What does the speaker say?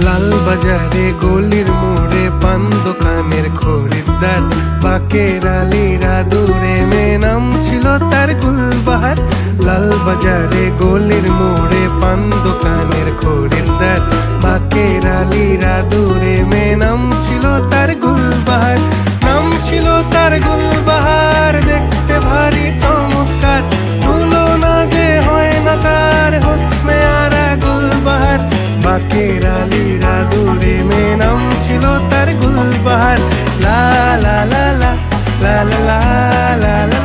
লাল বাজারে গলির মোড়ে পান দোকানের খরিদ্দার, বাকের আলীরা দূরে মেয়ে নাম ছিল তার গুলবাহার। লাল বাজারে গলির মোড়ে পান দোকানের খরিদ্দার, বাকের আলীরা দূরে মেয়ে নাম ছিল তার গুলবাহার। নাম ছিল তার গুলবাহার, দেখতে ভারী চমৎকার, তুলনা যে হয় না তার হোসনে আরা গুলবাহার। বাকের আলীরা দূরে মেয়ে নাম ছিল তার গুলবাহার। লা লা লা লা লা লা লা লা লা।